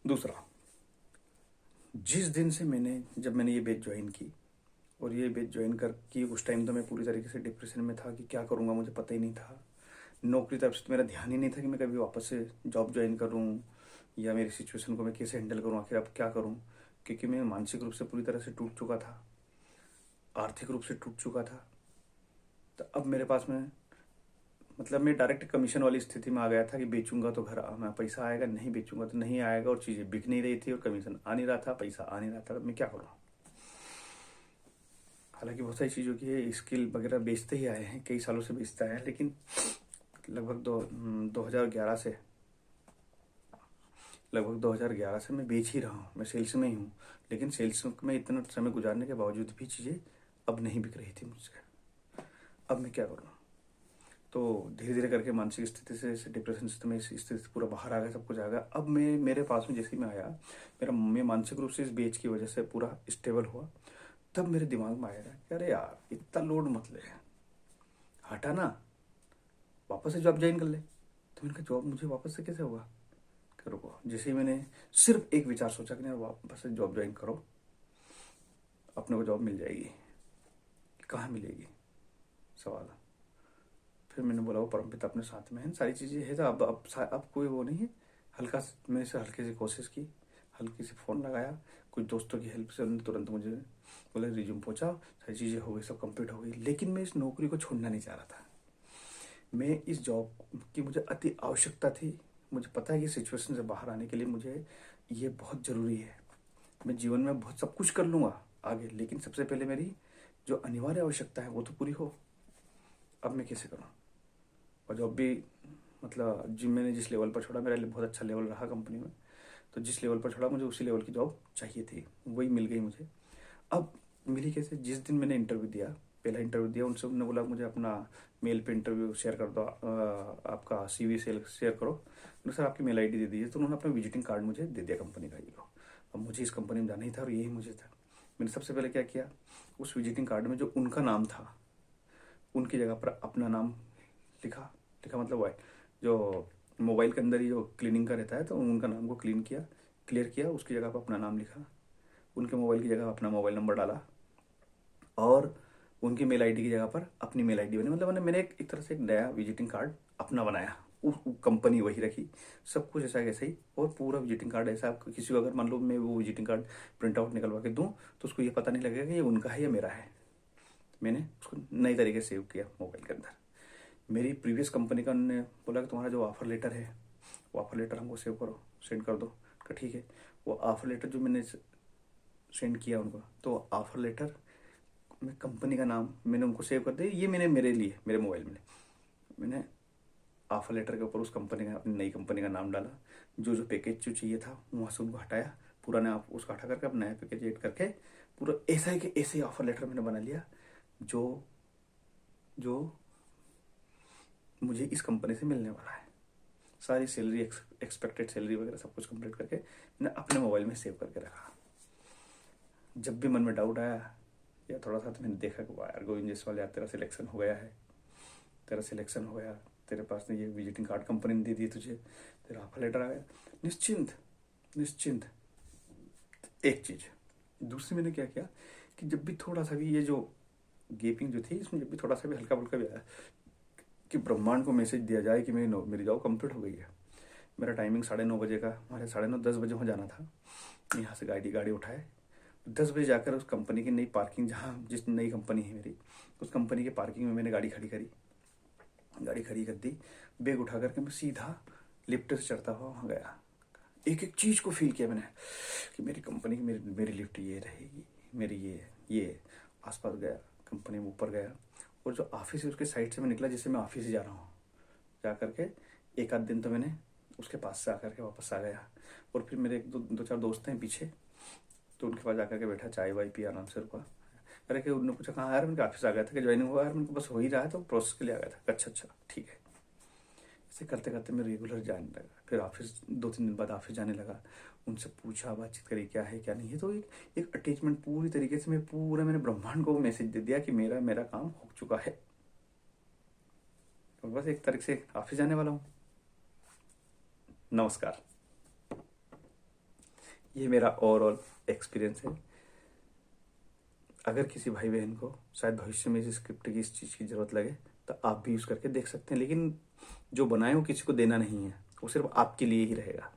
दूसरा, जिस दिन से जब मैंने ये बैच ज्वाइन की, और ये बैच ज्वाइन कर की उस टाइम तो मैं पूरी तरीके से डिप्रेशन में था कि क्या करूँगा, मुझे पता ही नहीं था। नौकरी तरफ से तो मेरा ध्यान ही नहीं था कि मैं कभी वापस से जॉब ज्वाइन करूँ या मेरी सिचुएशन को मैं कैसे हैंडल करूँ, आखिर अब क्या करूँ। क्योंकि मैं मानसिक रूप से पूरी तरह से टूट चुका था, आर्थिक रूप से टूट चुका था। तो अब मेरे पास में, मतलब मैं डायरेक्ट कमीशन वाली स्थिति में आ गया था कि बेचूंगा तो घर मैं पैसा आएगा, नहीं बेचूंगा तो नहीं आएगा, और चीज़ें बिक नहीं रही थी और कमीशन आ नहीं रहा था, पैसा आ नहीं रहा था। मैं क्या करूँ। हालांकि बहुत सारी चीज़ों की स्किल वगैरह बेचते ही आए हैं, कई सालों से बेचते आए हैं, लेकिन लगभग 2011 से, लगभग 2011 से मैं बेच ही रहा हूँ, मैं सेल्स में ही हूँ। लेकिन सेल्स में इतना समय गुजारने के बावजूद भी चीज़ें अब नहीं बिक रही थी मुझसे। अब मैं क्या करूँ। तो धीरे धीरे करके मानसिक स्थिति से डिप्रेशन से तो मैं इस स्थिति से पूरा बाहर आ गया, सब कुछ आ गया। अब मैं, मेरे पास में जैसे ही मैं आया, मैं मानसिक रूप से इस बेच की वजह से पूरा स्टेबल हुआ। तब मेरे दिमाग में आया कि अरे यार, इतना लोड मत ले, हटा ना, वापस से जॉब ज्वाइन कर ले। तो मैंने कहा जॉब मुझे वापस से कैसे होगा। करो, जैसे ही मैंने सिर्फ एक विचार सोचा कि यार वापस से जॉब ज्वाइन करो, अपने को जॉब मिल जाएगी। कहाँ मिलेगी सवाल। फिर मैंने बोला वो परमपिता अपने साथ में है, सारी चीज़ें है, तो अब कोई वो नहीं है। मैंने से हल्की सी कोशिश की, हल्की सी फ़ोन लगाया, कुछ दोस्तों की हेल्प से उन्होंने तुरंत मुझे बोले रिज्यूम पहुँचाओ, सारी चीज़ें हो गई, सब कंप्लीट हो गई। लेकिन मैं इस नौकरी को छोड़ना नहीं चाह रहा था। मैं इस जॉब की मुझे अति आवश्यकता थी। मुझे पता है कि सिचुएशन से बाहर आने के लिए मुझे ये बहुत ज़रूरी है। मैं जीवन में बहुत सब कुछ कर लूँगा आगे, लेकिन सबसे पहले मेरी जो अनिवार्य आवश्यकता है वो तो पूरी हो। अब मैं कैसे करूँ। और जॉब भी, मतलब मैंने जिस लेवल पर छोड़ा, मेरा बहुत अच्छा लेवल रहा कंपनी में, तो जिस लेवल पर छोड़ा मुझे उसी लेवल की जॉब चाहिए थी, वही मिल गई मुझे। अब मिली कैसे, जिस दिन मैंने इंटरव्यू दिया, पहला इंटरव्यू दिया, उनसे उन्होंने बोला मुझे अपना मेल पे इंटरव्यू शेयर कर दो, आपका CV शेयर करो। उन्होंने सर आपकी मेल ID दे दीजिए। तो उन्होंने अपना विजिटिंग कार्ड मुझे दे दिया कंपनी का, ये लो। अब मुझे इस कंपनी में जाना ही था और यही मुझे था। मैंने सबसे पहले क्या किया, उस विजिटिंग कार्ड में जो उनका नाम था, उनकी जगह पर अपना नाम लिखा। लिखा मतलब वो है, जो मोबाइल के अंदर ही जो क्लीनिंग का रहता है, तो उनका नाम को क्लियर किया, उसकी जगह पर अपना नाम लिखा, उनके मोबाइल की जगह अपना मोबाइल नंबर डाला, और उनकी मेल ID की जगह पर अपनी मेल ID बनी। मतलब मैंने एक तरह से एक नया विजिटिंग कार्ड अपना बनाया। कंपनी वही रखी, सब कुछ ऐसा कैसे ही, और पूरा विजिटिंग कार्ड ऐसा, आपको किसी को अगर मान लो मैं वो विजिटिंग कार्ड प्रिंट आउट निकलवा के दूं, तो उसको ये पता नहीं लगेगा कि ये उनका है या मेरा है। मैंने उसको नई तरीके से सेव किया मोबाइल के अंदर। मेरी प्रीवियस कंपनी का उन्होंने बोला कि तुम्हारा जो ऑफर लेटर है, वो ऑफर लेटर हमको सेव करो, सेंड कर दो। कहा ठीक है। वो ऑफर लेटर जो मैंने सेंड किया उनको, तो ऑफर लेटर में कंपनी का नाम मैंने उनको सेव कर दिया। ये मैंने मेरे लिए, मेरे मोबाइल में मैंने ऑफर लेटर के ऊपर उस कंपनी का, अपनी नई कंपनी का नाम डाला। जो पैकेज जो चाहिए था वहाँ से उनको हटाया, पुराने आप उसको हटा करके अब नया पैकेज ऐड करके पूरा ऐसा ही कि ऐसे ही ऑफर लेटर मैंने बना लिया, जो जो मुझे इस कंपनी से मिलने वाला है। सारी सैलरी, एक्सपेक्टेड सैलरी वगैरह सब कुछ कंप्लीट करके मैंने अपने मोबाइल में सेव करके रखा। जब भी मन में डाउट आया या थोड़ा सा, तो मैंने देखा कि वाह यार गोविंद जायसवाल, यार तेरा सिलेक्शन हो गया है, तेरा सिलेक्शन हो गया, तेरे पास ने ये विजिटिंग कार्ड कंपनी ने दे दी तुझे, तेरा ऑफर लेटर आ गया, निश्चिंत निश्चिंत। एक चीज। दूसरी मैंने क्या किया कि जब भी थोड़ा सा भी ये जो गेपिंग जो थी, इसमें जब भी थोड़ा सा भी हल्का फुल्का भी आया कि ब्रह्मांड को मैसेज दिया जाए कि मेरी जॉब कंप्लीट हो गई है। मेरा टाइमिंग 9:30 बजे का, हमारे 9:30 10 बजे वहाँ जाना था। यहाँ से गाड़ी उठाए, 10 बजे जाकर उस कंपनी की नई पार्किंग, जहाँ जिस नई कंपनी है मेरी, उस कंपनी की पार्किंग में मैंने गाड़ी खड़ी करी, गाड़ी खड़ी कर दी। बैग उठा करके मैं सीधा लिफ्ट से चढ़ता हुआ वहाँ गया। एक एक चीज़ को फील किया मैंने कि मेरी कंपनी की, मेरी मेरी लिफ्ट ये रहेगी, मेरी ये आसपास गया, कंपनी में ऊपर गया, और जो ऑफिस है उसके साइड से मैं निकला, जैसे मैं ऑफिस ही जा रहा हूँ। जा करके एक आध दिन तो मैंने उसके पास से आकर के वापस आ गया। और फिर मेरे एक दो चार दोस्त हैं पीछे, तो उनके पास जाकर के बैठा, चाय वाय पिया, आराम से रुका। अरे कि उन्होंने पूछा कहाँ यार, मैंने ऑफिस आ गया था कि ज्वाइनिंग हुआ यार, मैंने बस हो ही रहा है तो प्रोसेस के लिए आ गया था। अच्छा अच्छा ठीक है। ऐसे करते करते मैं रेगुलर जाने लगा। फिर ऑफिस 2-3 दिन बाद ऑफिस जाने लगा, उनसे पूछा, बातचीत करी क्या है क्या नहीं है। तो एक अटैचमेंट पूरी तरीके से मैंने ब्रह्मांड को मैसेज दे दिया कि मेरा मेरा काम हो चुका है, और बस एक तारीख से ऑफिस जाने वाला हूँ। नमस्कार। ये मेरा ओवरऑल एक्सपीरियंस है। अगर किसी भाई बहन को शायद भविष्य में इस स्क्रिप्ट की इस चीज़ की ज़रूरत लगे तो आप भी यूज़ करके देख सकते हैं, लेकिन जो बनाए हो किसी को देना नहीं है, वो सिर्फ आपके लिए ही रहेगा।